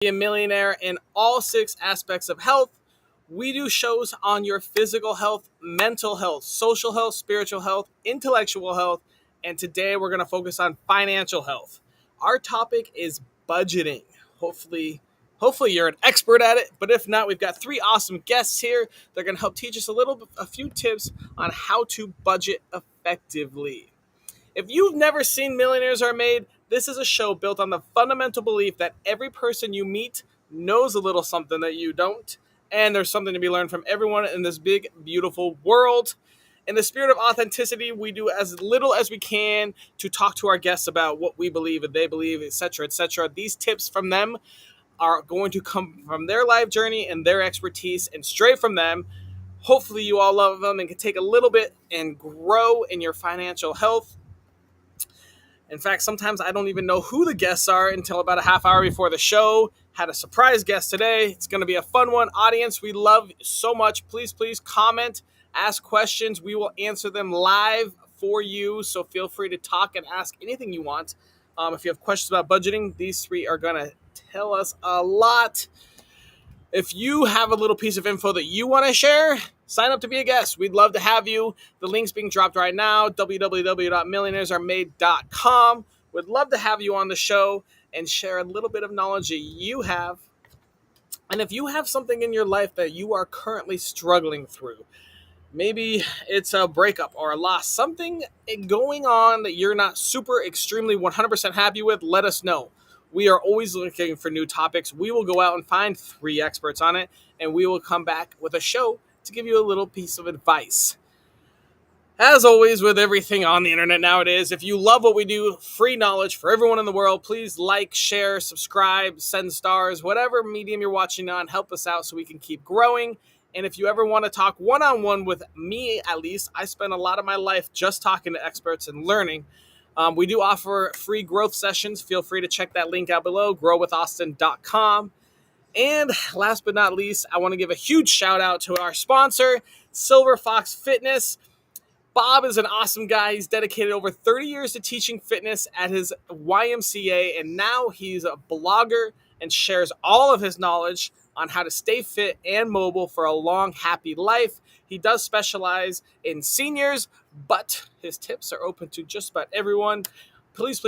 Be a millionaire in all six aspects of health. We do shows on your physical health, mental health, social health, spiritual health, intellectual health, and today we're going to focus on financial health. Our topic is budgeting. Hopefully you're an expert at it, but if not, we've got three awesome guests here. They're going to help teach us a few tips on how to budget effectively. If you've never seen Millionaires Are Made, this is a show built on the fundamental belief that every person you meet knows a little something that you don't, and there's something to be learned from everyone in this big, beautiful world. In the spirit of authenticity, we do as little as we can to talk to our guests about what we believe and they believe, etc., etc. These tips from them are going to come from their life journey and their expertise and straight from them. Hopefully, you all love them and can take a little bit and grow in your financial health. In fact, sometimes I don't even know who the guests are until about a half hour before the show. Had a surprise guest today. It's going to be a fun one. Audience, we love so much. Please comment, ask questions. We will answer them live for you. So feel free to talk and ask anything you want. If you have questions about budgeting, these three are going to tell us a lot. If you have a little piece of info that you want to share, sign up to be a guest. We'd love to have you. The link's being dropped right now, www.millionairesaremade.com. We'd love to have you on the show and share a little bit of knowledge that you have. And if you have something in your life that you are currently struggling through, maybe it's a breakup or a loss, something going on that you're not super extremely 100% happy with, let us know. We are always looking for new topics. We will go out and find three experts on it, and we will come back with a show to give you a little piece of advice. As always, with everything on the internet nowadays, if you love what we do, free knowledge for everyone in the world, please like, share, subscribe, send stars, whatever medium you're watching on, help us out so we can keep growing. And if you ever want to talk one-on-one with me, at least, I spend a lot of my life just talking to experts and learning. We do offer free growth sessions. Feel free to check that link out below, growwithaustin.com. And last but not least, I want to give a huge shout out to our sponsor, Silver Fox Fitness. Bob is an awesome guy. He's dedicated over 30 years to teaching fitness at his YMCA, and now he's a blogger and shares all of his knowledge on how to stay fit and mobile for a long, happy life. He does specialize in seniors, but his tips are open to just about everyone. Please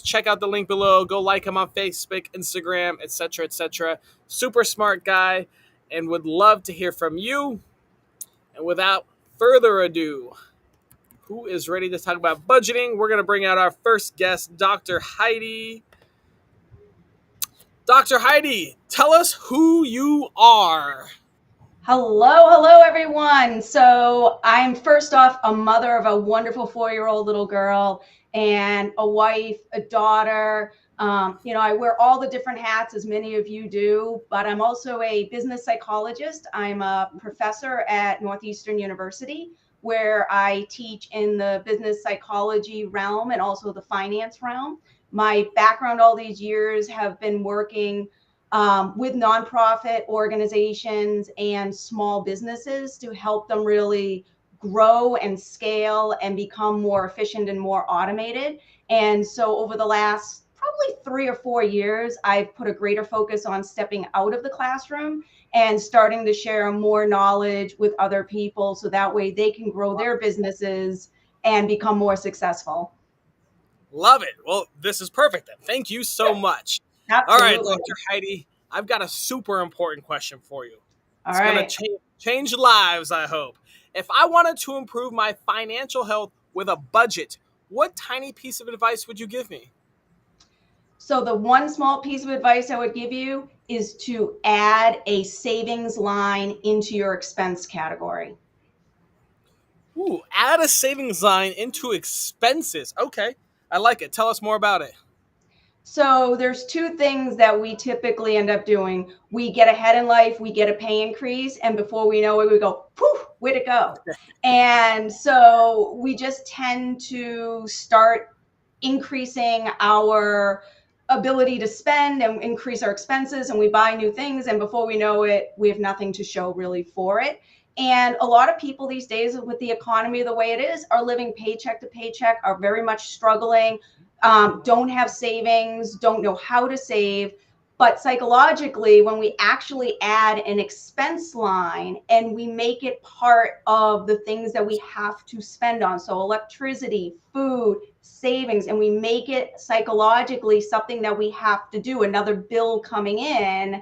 check out the link below. Go like him on Facebook, Instagram, etc., etc. Super smart guy, and would love to hear from you. And without further ado, who is ready to talk about budgeting? We're going to bring out our first guest, Dr. Heidi. Dr. Heidi, tell us who you are. Hello, everyone. So I'm first off a mother of a wonderful 4-year-old little girl and a wife, a daughter. I wear all the different hats as many of you do, but I'm also a business psychologist. I'm a professor at Northeastern University where I teach in the business psychology realm and also the finance realm. My background all these years have been working with nonprofit organizations and small businesses to help them really grow and scale and become more efficient and more automated. And so over the last probably 3 or 4 years, I've put a greater focus on stepping out of the classroom and starting to share more knowledge with other people so that way they can grow their businesses and become more successful. Love it. Well, this is perfect then. Thank you so much. Absolutely. All right, Dr. Heidi, I've got a super important question for you. It's All going right. to change lives, I hope. If I wanted to improve my financial health with a budget, what tiny piece of advice would you give me? So the one small piece of advice I would give you is to add a savings line into your expense category. Ooh, add a savings line into expenses. Okay, I like it. Tell us more about it. So there's two things that we typically end up doing. We get ahead in life, we get a pay increase, and before we know it, we go, poof, where'd it go? And so we just tend to start increasing our ability to spend and increase our expenses, and we buy new things, and before we know it, we have nothing to show really for it. And a lot of people these days, with the economy the way it is, are living paycheck to paycheck, are very much struggling, don't have savings, don't know how to save. But psychologically, when we actually add an expense line and we make it part of the things that we have to spend on, so electricity, food, savings, and we make it psychologically something that we have to do, another bill coming in,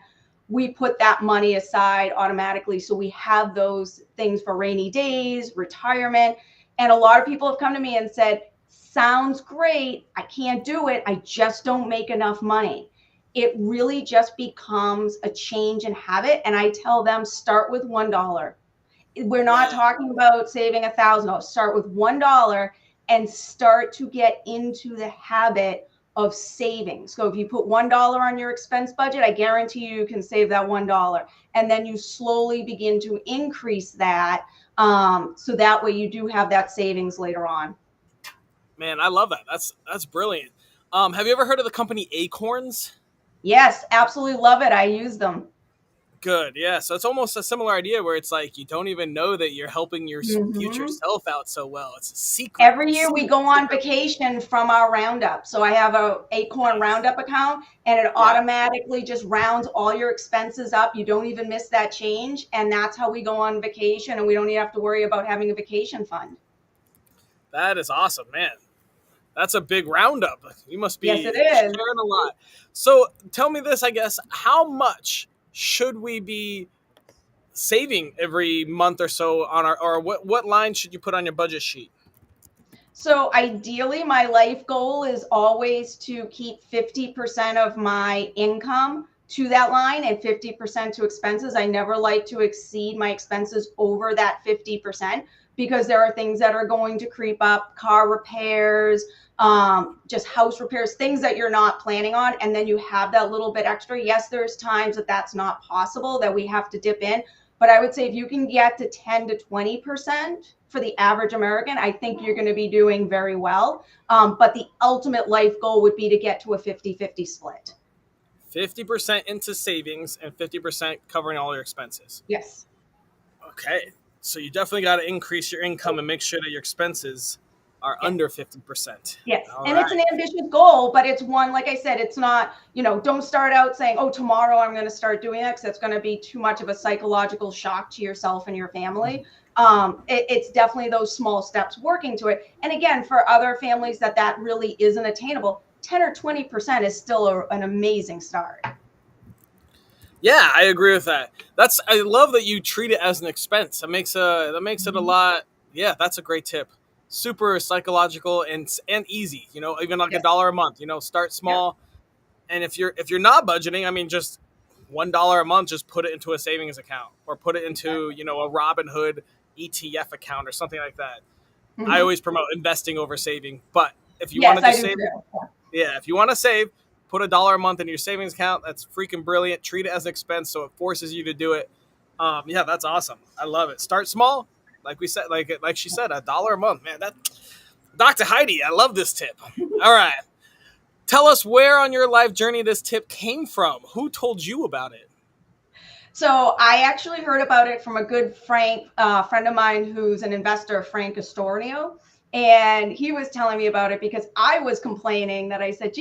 we put that money aside automatically. So we have those things for rainy days, retirement. And a lot of people have come to me and said, sounds great. I can't do it. I just don't make enough money. It really just becomes a change in habit. And I tell them, start with $1. We're not talking about saving $1,000. Start with $1 and start to get into the habit of saving. So if you put $1 on your expense budget, I guarantee you can save that $1. And then you slowly begin to increase that. So that way you do have that savings later on. Man, I love that. That's brilliant. Have you ever heard of the company Acorns? Yes, absolutely love it. I use them. Good. Yeah. So it's almost a similar idea where it's like you don't even know that you're helping your future self out so well. It's a secret. Every year we go on vacation from our roundup. So I have a Acorn roundup account, and it automatically just rounds all your expenses up. You don't even miss that change. And that's how we go on vacation, and we don't even have to worry about having a vacation fund. That is awesome, man. That's a big roundup. You must be Yes, it is. sharing a lot. So tell me this, I guess, how much should we be saving every month or so on our, or what line should you put on your budget sheet? So ideally, my life goal is always to keep 50% of my income to that line and 50% to expenses. I never like to exceed my expenses over that 50% because there are things that are going to creep up, car repairs, just house repairs, things that you're not planning on. And then you have that little bit extra. Yes, there's times that that's not possible, that we have to dip in. But I would say if you can get to 10 to 20% for the average American, I think you're going to be doing very well. But the ultimate life goal would be to get to a 50-50 split. 50% into savings and 50% covering all your expenses. Yes. Okay. So you definitely got to increase your income and make sure that your expenses are under 50%. Yes. And it's an ambitious goal, but it's one, like I said, it's not, don't start out saying, oh, tomorrow I'm going to start doing that, because that's going to be too much of a psychological shock to yourself and your family. It's definitely those small steps working to it. And again, for other families that really isn't attainable, 10 or 20% is still an amazing start. Yeah, I agree with that. I love that you treat it as an expense. That makes it a lot. Yeah, that's a great tip. Super psychological and easy, even like $1 a month, start small. And if you're not budgeting, I mean, just $1 a month, just put it into a savings account or put it into, a Robinhood ETF account or something like that. I always promote investing over saving, but if you want to just save, if you want to save, put $1 a month in your savings account. That's freaking brilliant. Treat it as an expense, so it forces you to do it. That's awesome. I love it. Start small. Like we said, like she said, $1 a month, man. That Dr. Heidi, I love this tip. All right, tell us where on your life journey this tip came from. Who told you about it? So I actually heard about it from a good friend of mine who's an investor, Frank Astornio. And he was telling me about it because I was complaining that I said,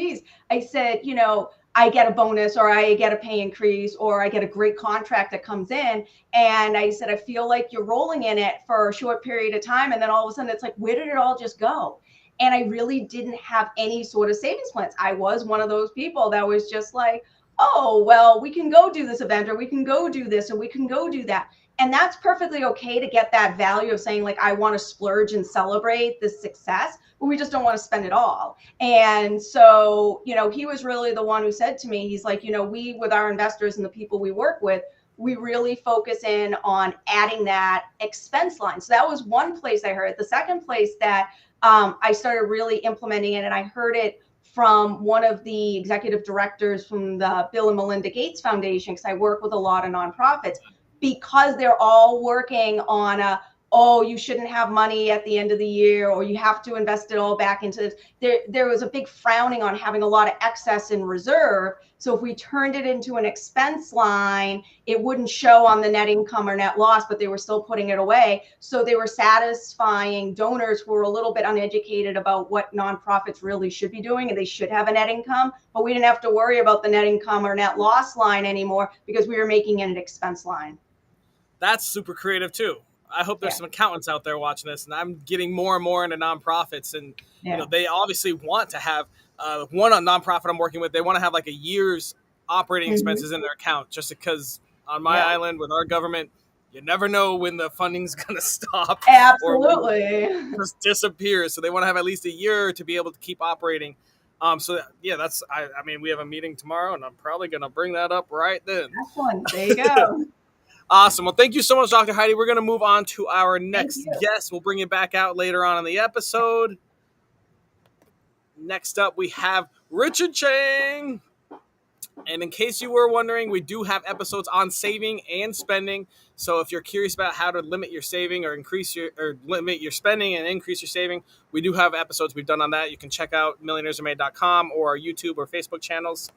I get a bonus or I get a pay increase or I get a great contract that comes in. And I said, I feel like you're rolling in it for a short period of time. And then all of a sudden it's like, where did it all just go? And I really didn't have any sort of savings plans. I was one of those people that was just like, oh, well, we can go do this event or we can go do this or we can go do that. And that's perfectly okay to get that value of saying, like, I want to splurge and celebrate this success, but we just don't want to spend it all. And so, he was really the one who said to me, he's like, we, with our investors and the people we work with, we really focus in on adding that expense line. So that was one place I heard it. The second place that I started really implementing it, and I heard it from one of the executive directors from the Bill and Melinda Gates Foundation, because I work with a lot of nonprofits, because they're all working on you shouldn't have money at the end of the year, or you have to invest it all back into this. There was a big frowning on having a lot of excess in reserve. So if we turned it into an expense line, it wouldn't show on the net income or net loss, but they were still putting it away. So they were satisfying donors who were a little bit uneducated about what nonprofits really should be doing, and they should have a net income, but we didn't have to worry about the net income or net loss line anymore because we were making it an expense line. That's super creative too. I hope there's some accountants out there watching this, and I'm getting more and more into nonprofits, and they obviously want to have one nonprofit I'm working with. They want to have like a year's operating expenses in their account, just because on my island with our government, you never know when the funding's going to stop. Absolutely. Or just disappear. So they want to have at least a year to be able to keep operating. So that's, I mean, we have a meeting tomorrow, and I'm probably going to bring that up right then. Excellent. There you go. Awesome. Well, thank you so much, Dr. Heidi. We're going to move on to our next guest. We'll bring you back out later on in the episode. Next up, we have Richard Chang. And in case you were wondering, we do have episodes on saving and spending. So if you're curious about how to limit your saving or limit your spending and increase your saving, we do have episodes we've done on that. You can check out millionairesaremade.com or our YouTube or Facebook channels.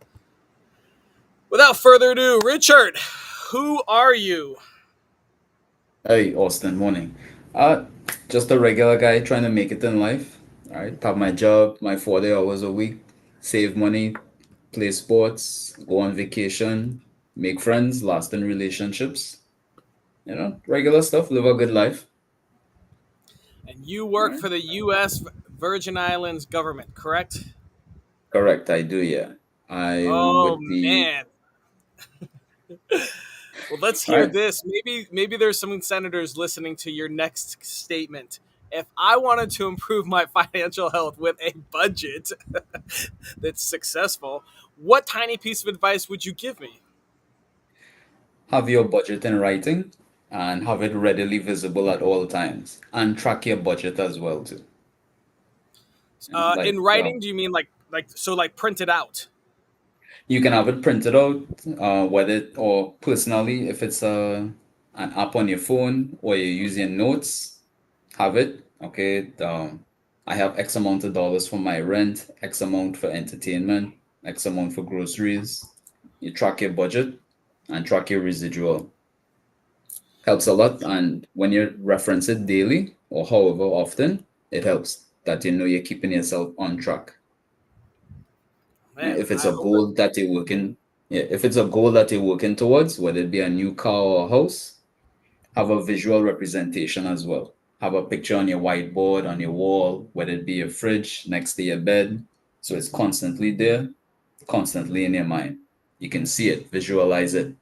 Without further ado, Richard, who are you? Hey, Austin, morning. Just a regular guy trying to make it in life. All right, have my job, my 40 hours a week, save money, play sports, go on vacation, make friends, lasting relationships. Regular stuff, live a good life. And you work for the U.S. Virgin Islands government, correct? Correct, I do, yeah. Man. Well, let's hear this. Maybe there's some senators listening to your next statement. If I wanted to improve my financial health with a budget that's successful, what tiny piece of advice would you give me? Have your budget in writing and have it readily visible at all times, and track your budget as well too. In writing, do you mean like print it out? You can have it printed out, or personally, if it's an app on your phone or you're using notes, have it. Okay, I have X amount of dollars for my rent, X amount for entertainment, X amount for groceries. You track your budget and track your residual. Helps a lot, and when you reference it daily or however often, it helps that you're keeping yourself on track. Man, if it's a goal that you're working towards, whether it be a new car or a house, have a visual representation as well. Have a picture on your whiteboard, on your wall, whether it be your fridge, next to your bed. So it's constantly there, constantly in your mind. You can see it, visualize it.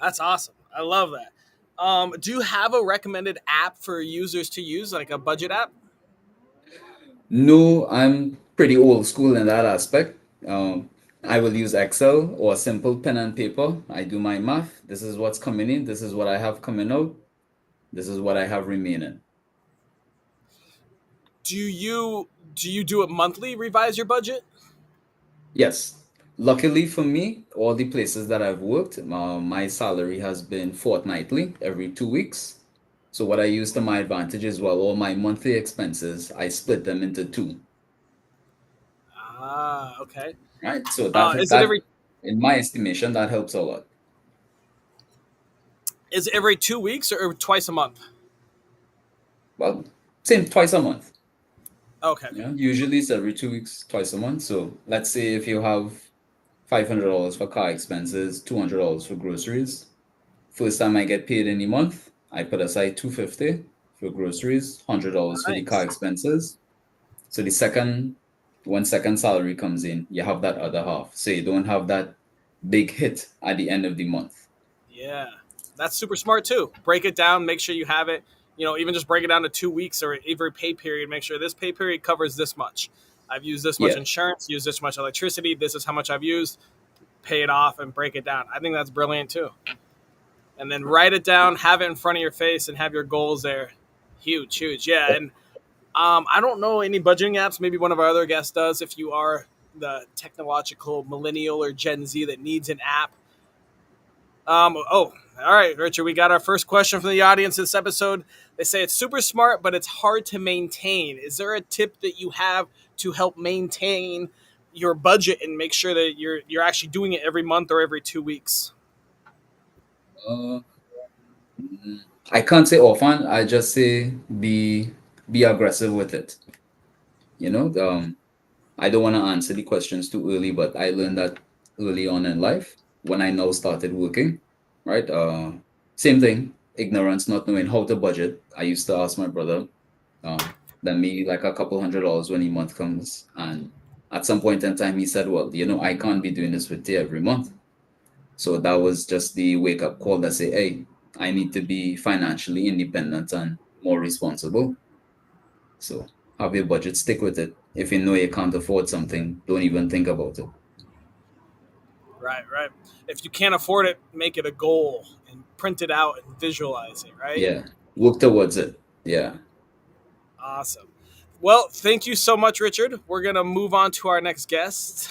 That's awesome. I love that. Do you have a recommended app for users to use, like a budget app? No, I'm pretty old school in that aspect. I will use Excel or simple pen and paper. I do my math. This is what's coming in. This is what I have coming out. This is what I have remaining. Do you do it monthly, revise your budget? Yes. Luckily for me, all the places that I've worked, my salary has been fortnightly, every 2 weeks. So what I use to my advantage is, all my monthly expenses, I split them into two. Okay. Right. So that in my estimation, that helps a lot. Is it every 2 weeks or twice a month? Well, same, twice a month. Okay. Yeah, usually it's every 2 weeks, twice a month. So let's say if you have $500 for car expenses, $200 for groceries. First time I get paid in the month, I put aside $250 for groceries, $100 for the car expenses. So when second salary comes in, you have that other half. So you don't have that big hit at the end of the month. Yeah, that's super smart too. Break it down, make sure you have it. Even just break it down to 2 weeks or every pay period. Make sure this pay period covers this much. I've used this much insurance, used this much electricity. This is how much I've used. Pay it off and break it down. I think that's brilliant too. And then write it down, have it in front of your face, and have your goals there. Huge. Yeah, and I don't know any budgeting apps. Maybe one of our other guests does. If you are the technological millennial or Gen Z that needs an app. All right, Richard, we got our first question from the audience this episode. They say it's super smart, but it's hard to maintain. Is there a tip that you have to help maintain your budget and make sure that you're actually doing it every month or every 2 weeks? Uh, I can't say often. I just say be aggressive with it. You know, I don't want to answer the questions too early, but I learned that early on in life when I now started working, right? Same thing, ignorance, not knowing how to budget. I used to ask my brother, lend me like a couple $100 when the month comes. And at some point in time, he said, well, I can't be doing this with you every month. So that was just the wake up call that say, hey, I need to be financially independent and more responsible. So have your budget, stick with it. If you know you can't afford something, don't even think about it. Right, right. If you can't afford it, make it a goal and print it out and visualize it, right? Yeah. Work towards it. Yeah. Awesome. Well, thank you so much, Richard. We're going to move on to our next guest.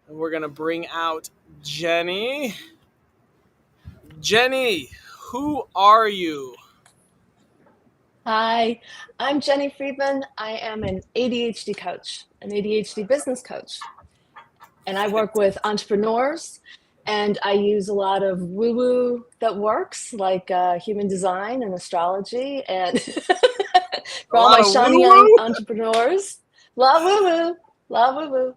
And we're going to bring out Jenny. Jenny, who are you? Hi, I'm Jenny Friedman. I am an ADHD coach, an ADHD business coach. And I work with entrepreneurs, and I use a lot of woo-woo that works, like human design and astrology. And for all my shiny young entrepreneurs, love woo-woo, love woo-woo.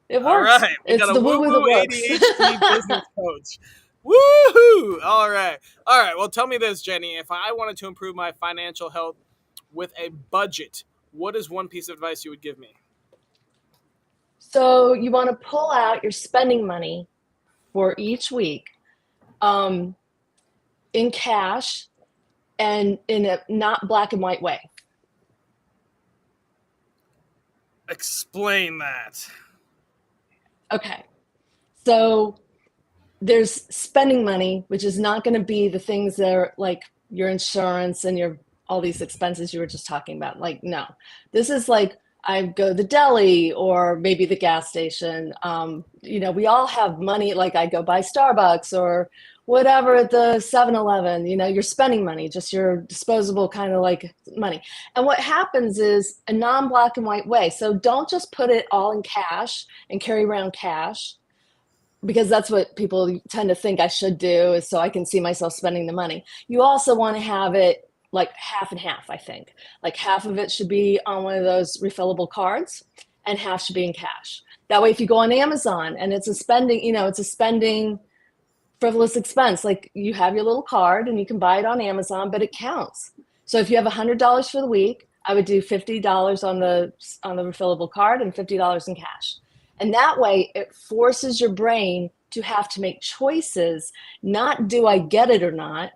It All works. right. We It's got a the woo-woo that woo-woo works. ADHD business coach. Woohoo! All right. All right. Well, tell me this, Jenny. If I wanted to improve my financial health with a budget, what is one piece of advice you would give me? So you want to pull out your spending money for each week in cash and in a not black and white way. Explain that. Okay. So there's spending money, which is not going to be the things that are like your insurance and your all these expenses you were just talking about. Like, no, this is like I go to the deli or maybe the gas station. We all have money. Like I go buy Starbucks or whatever at the 7-Eleven, you're spending money, just your disposable kind of like money. And what happens is a non-black and white way. So don't just put it all in cash and carry around cash, because that's what people tend to think I should do, is so I can see myself spending the money. You also want to have it like half and half, I think. Like half of it should be on one of those refillable cards and half should be in cash. That way, if you go on Amazon and it's a spending frivolous expense, like you have your little card and you can buy it on Amazon, but it counts. So if you have $100 for the week, I would do $50 on the refillable card and $50 in cash. And that way it forces your brain to have to make choices, not do I get it or not.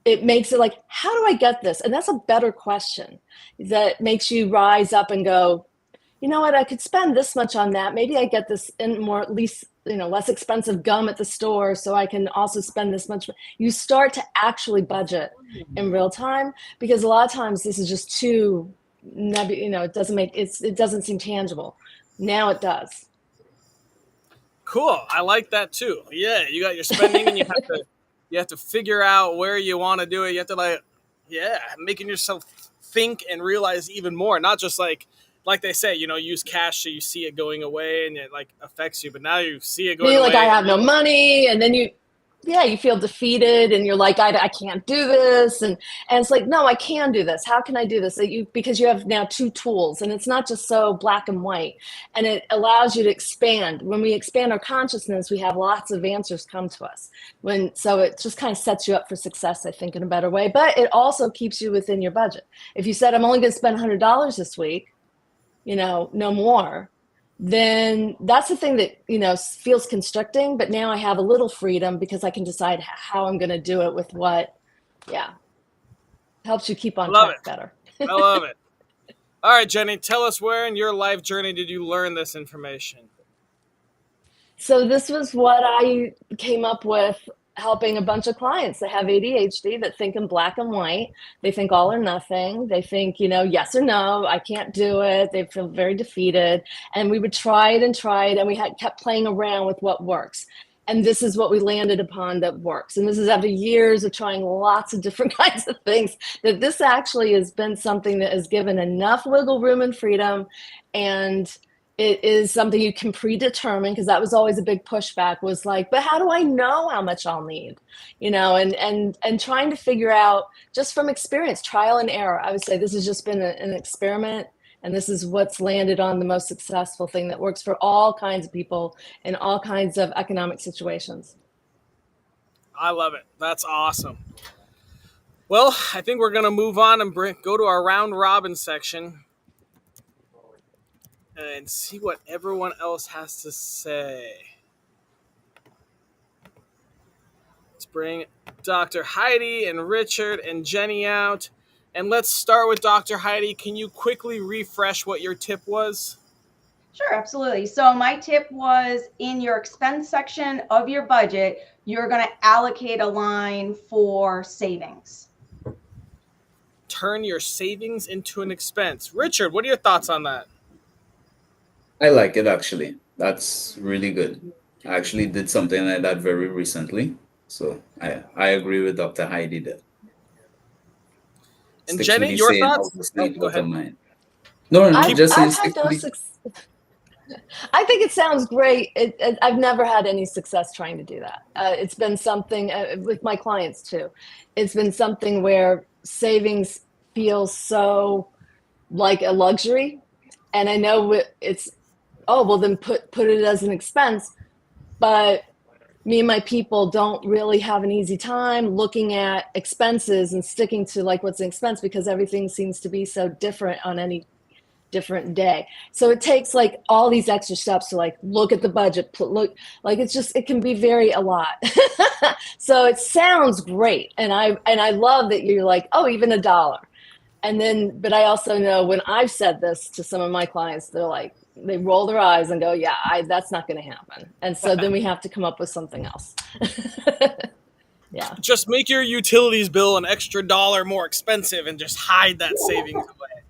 It makes it like, how do I get this? And that's a better question that makes you rise up and go, you know what, I could spend this much on that. Maybe I get this in more, at least, less expensive gum at the store, so I can also spend this much. You start to actually budget in real time, because a lot of times this is just too, it doesn't seem tangible. Now it does. Cool. I like that too. Yeah, you got your spending and you have to figure out where you want to do it. You have to making yourself think and realize even more, not just like they say, use cash so you see it going away and it like affects you, but now you see it going away. Like, I have no money, and then you feel defeated and you're like, I can't do this. And it's like, no, I can do this. How can I do this? Because you have now two tools, and it's not just so black and white, and it allows you to expand. When we expand our consciousness, we have lots of answers come to us. So it just kind of sets you up for success, I think, in a better way, but it also keeps you within your budget. If you said, I'm only going to spend $100 this week, no more, then that's the thing that, feels constricting, but now I have a little freedom because I can decide how I'm going to do it with what, helps you keep on track better. I love it. All right, Jenny, tell us, where in your life journey did you learn this information? So this was what I came up with, helping a bunch of clients that have ADHD, that think in black and white. They think all or nothing. They think, yes or no, I can't do it. They feel very defeated. And we would try it, and we kept playing around with what works. And this is what we landed upon that works. And this is after years of trying lots of different kinds of things, that this actually has been something that has given enough wiggle room and freedom. And it is something you can predetermine, because that was always a big pushback, was like, but how do I know how much I'll need? And trying to figure out just from experience, trial and error. I would say this has just been an experiment, and this is what's landed on the most successful thing that works for all kinds of people in all kinds of economic situations. I love it. That's awesome. Well, I think we're going to move on and go to our round robin section and see what everyone else has to say. Let's bring Dr. Heidi and Richard and Jenny out. And let's start with Dr. Heidi. Can you quickly refresh what your tip was? Sure, absolutely. So my tip was, in your expense section of your budget, you're going to allocate a line for savings. Turn your savings into an expense. Richard, what are your thoughts on that? I like it, actually. That's really good. I actually did something like that very recently. So I agree with Dr. Heidi there. And Stick to Jenny, the your saying, thoughts? out of sight, Go out of ahead. mind. No, just I've stick had to no the. success. I think it sounds great. I've never had any success trying to do that. It's been something with my clients too. It's been something where savings feels so like a luxury, and I know it's, oh well, then put it as an expense. But me and my people don't really have an easy time looking at expenses and sticking to like what's an expense, because everything seems to be so different on any different day. So it takes like all these extra steps to like look at the budget, look, like it can be a lot. So it sounds great, and I love that you're like, oh, even $1. And then, but I also know when I've said this to some of my clients, they're like, they roll their eyes and go, yeah, that's not going to happen. And so then we have to come up with something else. Yeah. Just make your utilities bill an extra $1 more expensive and just hide that savings away.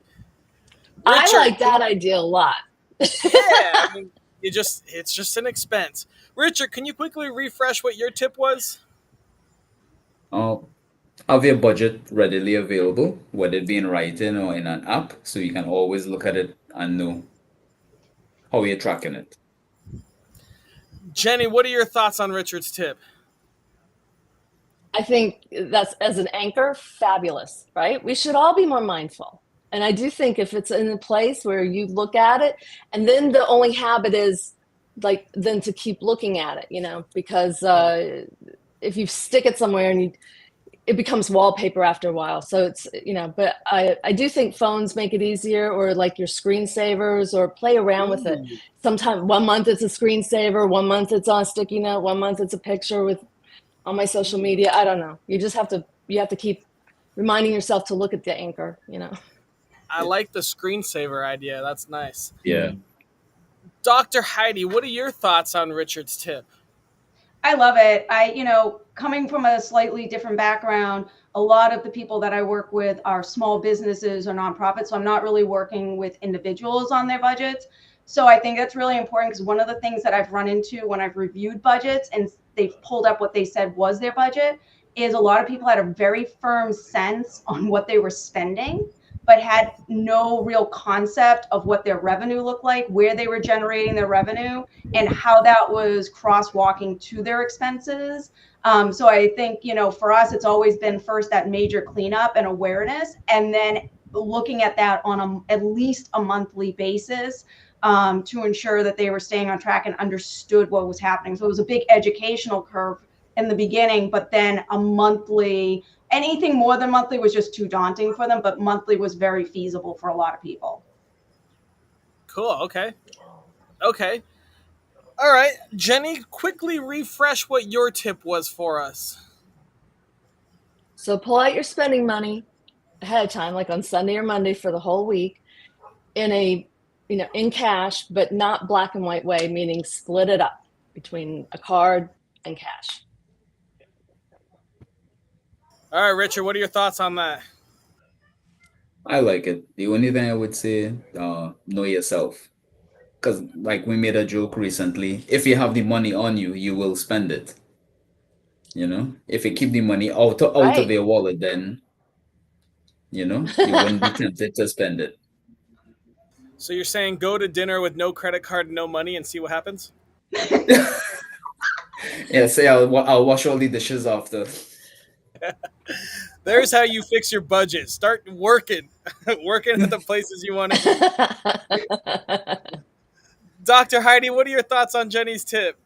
I like that idea a lot. Yeah, I mean, it's just an expense. Richard, can you quickly refresh what your tip was? Have your budget readily available, whether it be in writing or in an app, so you can always look at it and know how you're tracking it. Jenny, what are your thoughts on Richard's tip? I think that's, as an anchor, fabulous, right? We should all be more mindful. And I do think if it's in a place where you look at it, and then the only habit is like then to keep looking at it, because if you stick it somewhere and it becomes wallpaper after a while. So it's, but I do think phones make it easier, or like your screensavers, or play around with it. Sometimes 1 month it's a screensaver, 1 month it's on a sticky note, 1 month it's a picture on my social media. I don't know. You just have to keep reminding yourself to look at the anchor, I like the screensaver idea. That's nice. Yeah. Dr. Heidi, what are your thoughts on Richard's tip? I love it. Coming from a slightly different background, a lot of the people that I work with are small businesses or nonprofits. So I'm not really working with individuals on their budgets. So I think that's really important, because one of the things that I've run into when I've reviewed budgets and they've pulled up what they said was their budget is a lot of people had a very firm sense on what they were spending, but had no real concept of what their revenue looked like, where they were generating their revenue, and how that was crosswalking to their expenses. So I think, for us, it's always been first that major cleanup and awareness, and then looking at that on at least a monthly basis to ensure that they were staying on track and understood what was happening. So it was a big educational curve in the beginning, but then a monthly, anything more than monthly was just too daunting for them, but monthly was very feasible for a lot of people. Cool. Okay. All right. Jenny, quickly refresh what your tip was for us. So pull out your spending money ahead of time, like on Sunday or Monday for the whole week, in cash, but not black and white way, meaning split it up between a card and cash. All right, Richard, what are your thoughts on that? I like it. The only thing I would say, know yourself. Because like we made a joke recently, if you have the money on you, you will spend it. If you keep the money out of your wallet, then, you wouldn't be tempted to spend it. So you're saying go to dinner with no credit card, no money, and see what happens? Yeah, say I'll wash all the dishes after. There's how you fix your budget. Start working, working at the places you want to eat. Dr. Heidi, what are your thoughts on Jenny's tip?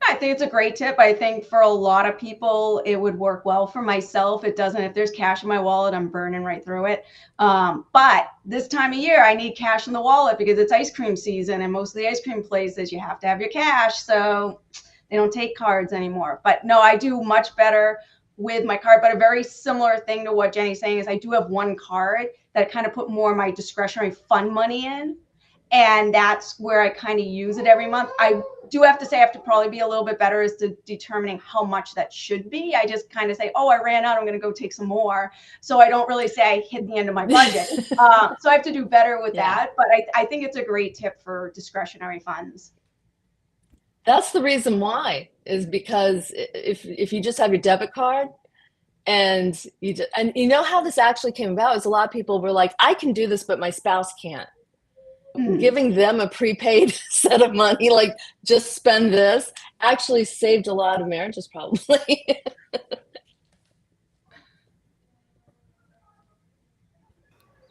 I think it's a great tip. I think for a lot of people, it would work well. For myself, it doesn't. If there's cash in my wallet, I'm burning right through it. But this time of year, I need cash in the wallet because it's ice cream season, and most of the ice cream places, you have to have your cash. So they don't take cards anymore. But no, I do much better with my card. But a very similar thing to what Jenny's saying is I do have one card that I kind of put more of my discretionary fund money in. And that's where I kind of use it every month. I do have to say I have to probably be a little bit better as to determining how much that should be. I just kind of say, oh, I ran out, I'm going to go take some more. So I don't really say I hit the end of my budget. So I have to do better with that. But I think it's a great tip for discretionary funds. That's the reason why, is because if you just have your debit card and you know how this actually came about is a lot of people were like, I can do this, but my spouse can't. Giving them a prepaid set of money, like just spend this, actually saved a lot of marriages probably.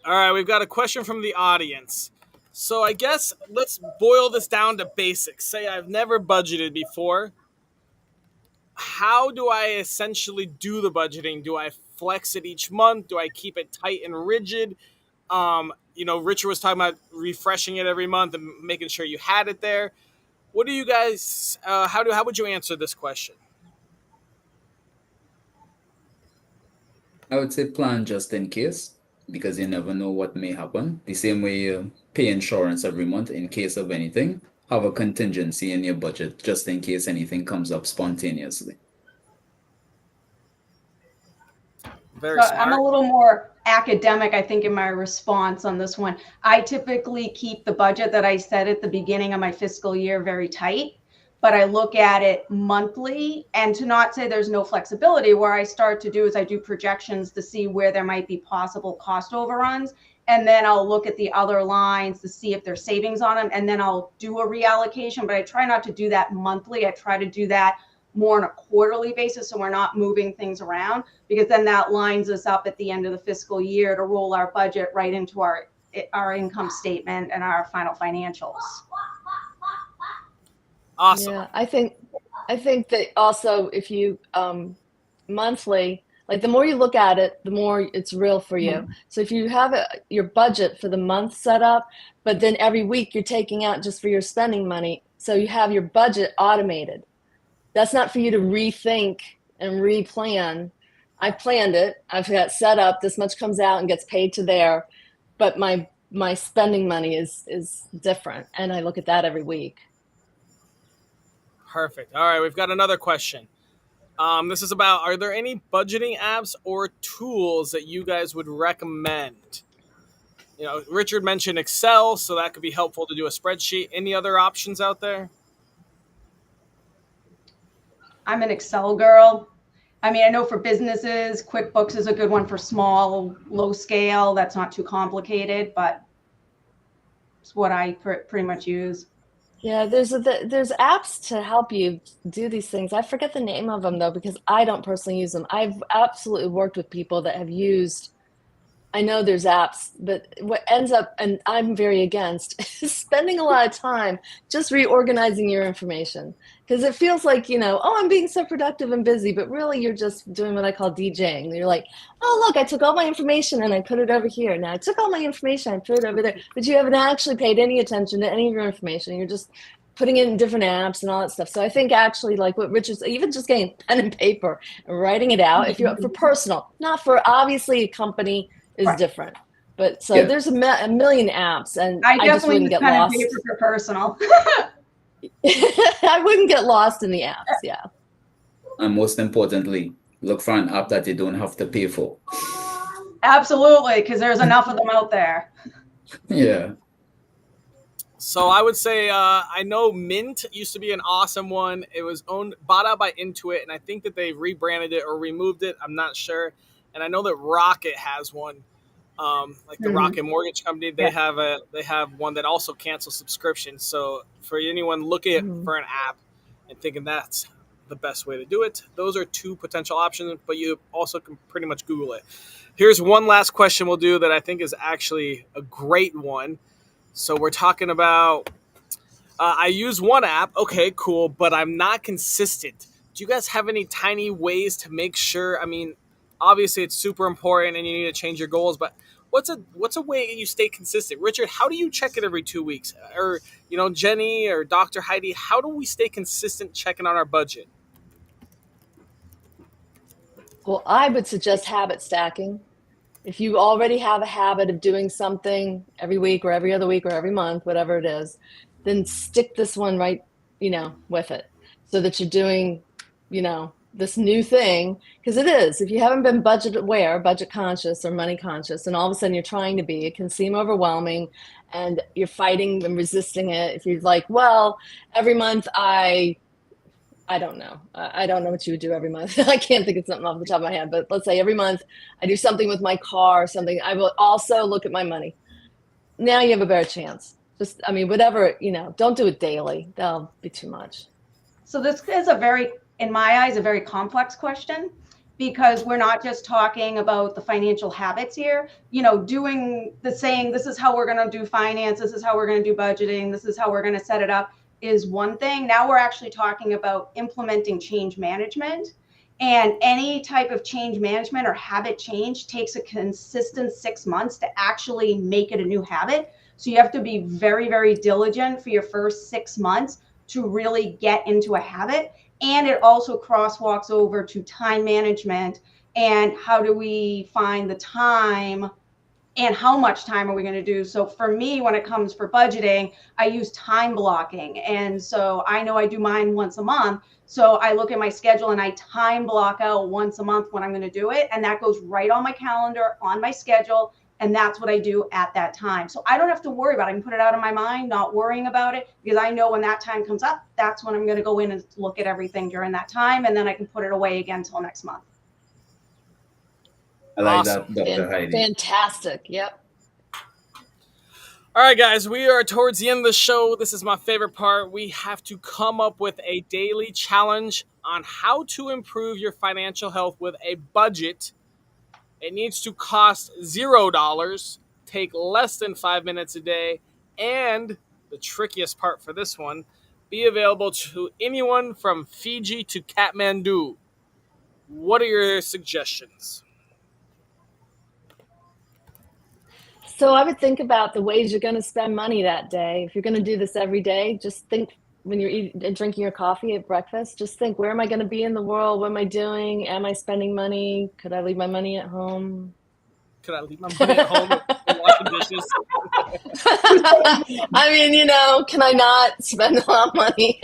All right, we've got a question from the audience. So I guess let's boil this down to basics. Say I've never budgeted before. How do I essentially do the budgeting? Do I flex it each month? Do I keep it tight and rigid? Richard was talking about refreshing it every month and making sure you had it there. What do you guys? How would you answer this question? I would say plan just in case, because you never know what may happen. The same way you pay insurance every month in case of anything, have a contingency in your budget just in case anything comes up spontaneously. Very So smart. I'm a little more academic, I think, in my response on this one. I typically keep the budget that I set at the beginning of my fiscal year very tight, but I look at it monthly. And to not say there's no flexibility, where I start to do is I do projections to see where there might be possible cost overruns. And then I'll look at the other lines to see if there's savings on them. And then I'll do a reallocation, but I try not to do that monthly. I try to do that more on a quarterly basis, so we're not moving things around, because then that lines us up at the end of the fiscal year to roll our budget right into our income statement and our final financials. Awesome. Yeah, I think that also if you monthly, like the more you look at it, the more it's real for you. So if you have your budget for the month set up, but then every week you're taking out just for your spending money, so you have your budget automated. That's not for you to rethink and replan. I planned it. I've got set up. This much comes out and gets paid to there, but my spending money is different, and I look at that every week. Perfect. All right, we've got another question. This is about, are there any budgeting apps or tools that you guys would recommend? Richard mentioned Excel, so that could be helpful to do a spreadsheet. Any other options out there? I'm an Excel girl. I mean, I know for businesses, QuickBooks is a good one for small, low scale. That's not too complicated, but it's what I pretty much use. Yeah, there's apps to help you do these things. I forget the name of them though, because I don't personally use them. I've absolutely worked with people that have used. I know there's apps, but what ends up, and I'm very against, is spending a lot of time just reorganizing your information. Because it feels like, oh, I'm being so productive and busy, but really you're just doing what I call DJing. You're like, oh, look, I took all my information and I put it over here. Now I took all my information, I put it over there. But you haven't actually paid any attention to any of your information. You're just putting it in different apps and all that stuff. So I think actually, like what Richard's, even just getting pen and paper and writing it out, if you're for personal, not for obviously a company, is different, but so there's a million apps, and I just wouldn't get lost. For personal. I wouldn't get lost in the apps. Yeah, and most importantly, look for an app that you don't have to pay for. Absolutely, because there's enough of them out there. Yeah. So I would say I know Mint used to be an awesome one. It was bought out by Intuit, and I think that they rebranded it or removed it. I'm not sure. And I know that Rocket has one. Like the Rocket Mortgage Company, they have one that also cancels subscriptions. So for anyone looking for an app and thinking that's the best way to do it, those are two potential options. But you also can pretty much Google it. Here's one last question we'll do that I think is actually a great one. So we're talking about I use one app, okay, cool, but I'm not consistent. Do you guys have any tiny ways to make sure? I mean, obviously it's super important and you need to change your goals, but what's a way you stay consistent? Richard, how do you check it every 2 weeks? Or Jenny or Dr. Heidi, how do we stay consistent checking on our budget? Well, I would suggest habit stacking. If you already have a habit of doing something every week or every other week or every month, whatever it is, then stick this one right, with it, so that you're doing, this new thing. Because it is, if you haven't been budget aware, budget conscious or money conscious, and all of a sudden you're trying to be, it can seem overwhelming and you're fighting and resisting it. If you're like, well, every month I don't know. I don't know what you would do every month. I can't think of something off the top of my head, but let's say every month I do something with my car or something. I will also look at my money. Now you have a better chance. Whatever, don't do it daily. That'll be too much. So this is in my eyes, a very complex question, because we're not just talking about the financial habits here, doing the saying, this is how we're going to do finance. This is how we're going to do budgeting. This is how we're going to set it up is one thing. Now we're actually talking about implementing change management, and any type of change management or habit change takes a consistent 6 months to actually make it a new habit. So you have to be very, very diligent for your first 6 months to really get into a habit. And it also crosswalks over to time management and how do we find the time and how much time are we going to do? So for me, when it comes for budgeting, I use time blocking. And so I know I do mine once a month. So I look at my schedule and I time block out once a month when I'm going to do it. And that goes right on my calendar, on my schedule. And that's what I do at that time. So I don't have to worry about it. I can put it out of my mind, not worrying about it, because I know when that time comes up, that's when I'm going to go in and look at everything during that time. And then I can put it away again till next month. I like Awesome. that, Dr. Heidi. Fantastic. Yep. All right, guys, we are towards the end of the show. This is my favorite part. We have to come up with a daily challenge on how to improve your financial health with a budget. It needs to cost $0, take less than 5 minutes a day, and the trickiest part for this one, be available to anyone from Fiji to Kathmandu. What are your suggestions? So I would think about the ways you're going to spend money that day. If you're going to do this every day, just think when you're drinking your coffee at breakfast, just think, where am I going to be in the world? What am I doing? Am I spending money? Could I leave my money at home? Could I leave my money at home and wash the dishes? Can I not spend a lot of money?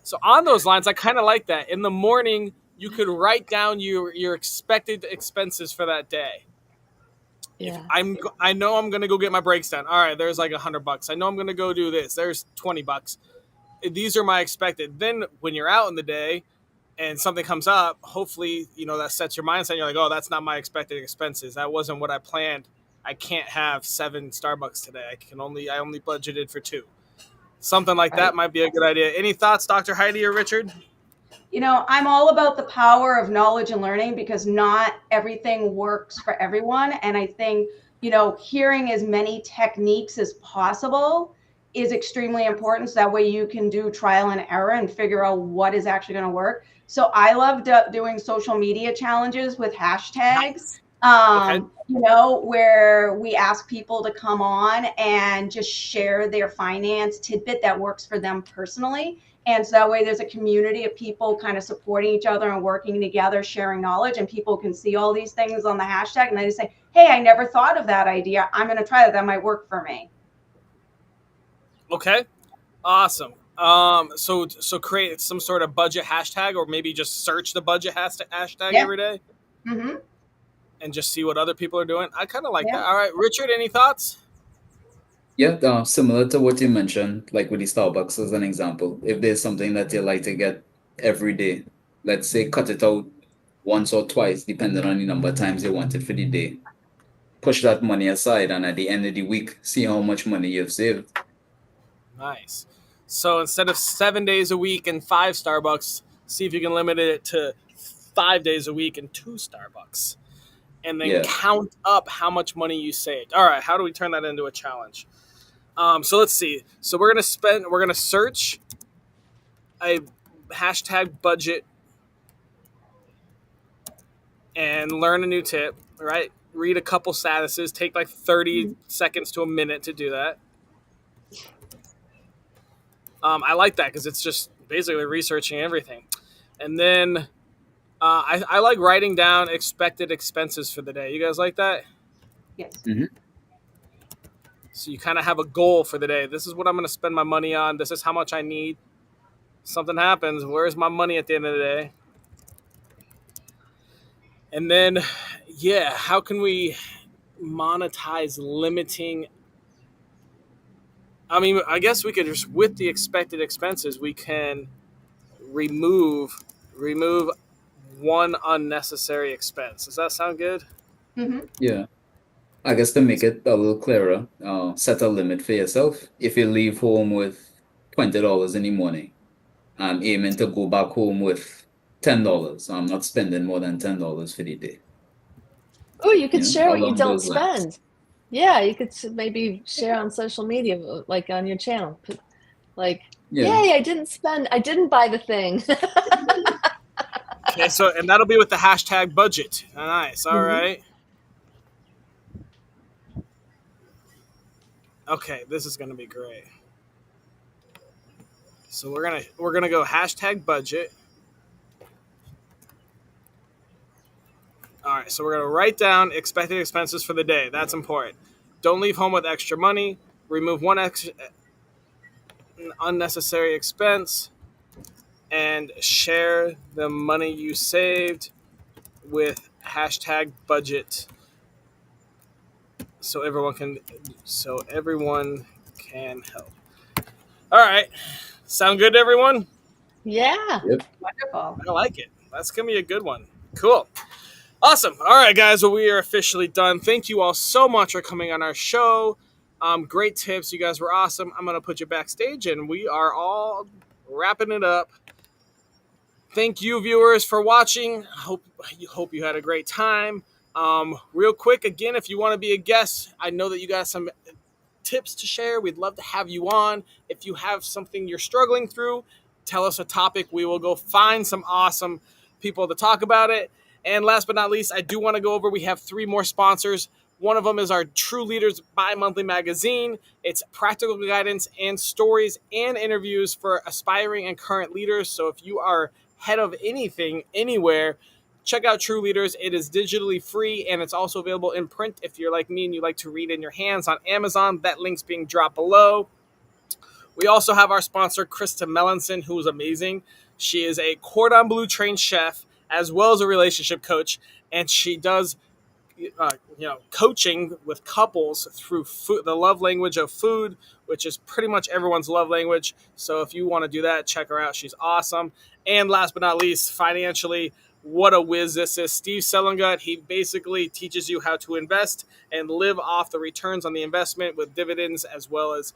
So on those lines, I kind of like that. In the morning, you could write down your expected expenses for that day. Yeah. I know I'm gonna go get my brakes done. All right, there's like $100. I know I'm gonna go do this. There's $20. These are my expected. Then when you're out in the day and something comes up, hopefully that sets your mindset. You're like, oh, that's not my expected expenses. That wasn't what I planned. I can't have 7 Starbucks today. I only budgeted for 2. Something like that might be a good idea. Any thoughts, Dr. Heidi or Richard? I'm all about the power of knowledge and learning, because not everything works for everyone. And I think, hearing as many techniques as possible is extremely important. So that way you can do trial and error and figure out what is actually going to work. So I love doing social media challenges with hashtags, where we ask people to come on and just share their finance tidbit that works for them personally. And so that way there's a community of people kind of supporting each other and working together, sharing knowledge, and people can see all these things on the hashtag and they just say, hey, I never thought of that idea. I'm going to try that. That might work for me. Okay. Awesome. So create some sort of budget hashtag, or maybe just search the budget hashtag every day. Mm-hmm. And just see what other people are doing. I kind of like that. All right, Richard, any thoughts? Yeah, similar to what you mentioned, like with the Starbucks as an example. If there's something that you like to get every day, let's say cut it out once or twice, depending on the number of times you want it for the day. push that money aside, and at the end of the week, see how much money you've saved. Nice. So instead of 7 days a week and 5 Starbucks, see if you can limit it to 5 days a week and 2 Starbucks. And then Yeah. count up how much money you saved. All right, how do we turn that into a challenge? So let's see. So we're gonna search a hashtag budget and learn a new tip, right? Read a couple statuses, take like 30 seconds to a minute to do that. I like that because it's just basically researching everything. And then I like writing down expected expenses for the day. You guys like that? Yes. So you kind of have a goal for the day. This is what I'm going to spend my money on. This is how much I need. Something happens. Where's my money at the end of the day? And then, yeah, how can we monetize limiting? I mean, I guess we could just, with the expected expenses, we can remove one unnecessary expense. Does that sound good? Mm-hmm. Yeah. I guess to make it a little clearer, set a limit for yourself. If you leave home with $20 in the morning, I'm aiming to go back home with $10. I'm not spending more than $10 for the day. Oh, you could Yeah, share what you along don't those lines. spend. Yeah, you could maybe share on social media, like on your channel. Like, Yeah. yay, I didn't buy the thing. Okay, so and that'll be with the hashtag budget. Nice. All right. Okay, this is gonna be great. So we're gonna go hashtag budget. All right, so we're gonna write down expected expenses for the day. That's important. Don't leave home with extra money. Remove one unnecessary expense, and share the money you saved with hashtag budget. So everyone can help. All right. Sound good to everyone? Yeah. Wonderful. I like it. That's going to be a good one. Cool. Awesome. All right, guys. Well, we are officially done. Thank you all so much for coming on our show. Great tips. You guys were awesome. I'm going to put you backstage, and we are all wrapping it up. Thank you, viewers, for watching. Hope you had a great time. Real quick, again, if you want to be a guest, I know that you got some tips to share. We'd love to have you on. If you have something you're struggling through, tell us a topic. We will go find some awesome people to talk about it. And last but not least, I do want to go over, we have 3 more sponsors. One of them is our True Leaders bi-monthly magazine. It's practical guidance and stories and interviews for aspiring and current leaders. So if you are head of anything, anywhere, check out True Leaders. It is digitally free, and it's also available in print if you're like me and you like to read in your hands on Amazon. That link's being dropped below. We also have our sponsor, Krista Melanson, who is amazing. She is a cordon bleu trained chef as well as a relationship coach, and she does coaching with couples through food, the love language of food, which is pretty much everyone's love language. So if you want to do that, check her out. She's awesome. And last but not least, financially, what a whiz this is. Steve Selengut, he basically teaches you how to invest and live off the returns on the investment with dividends as well as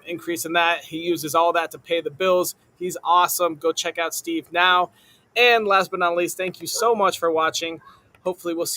increase in that. He uses all that to pay the bills. He's awesome. Go check out Steve now. And last but not least, thank you so much for watching. Hopefully we'll see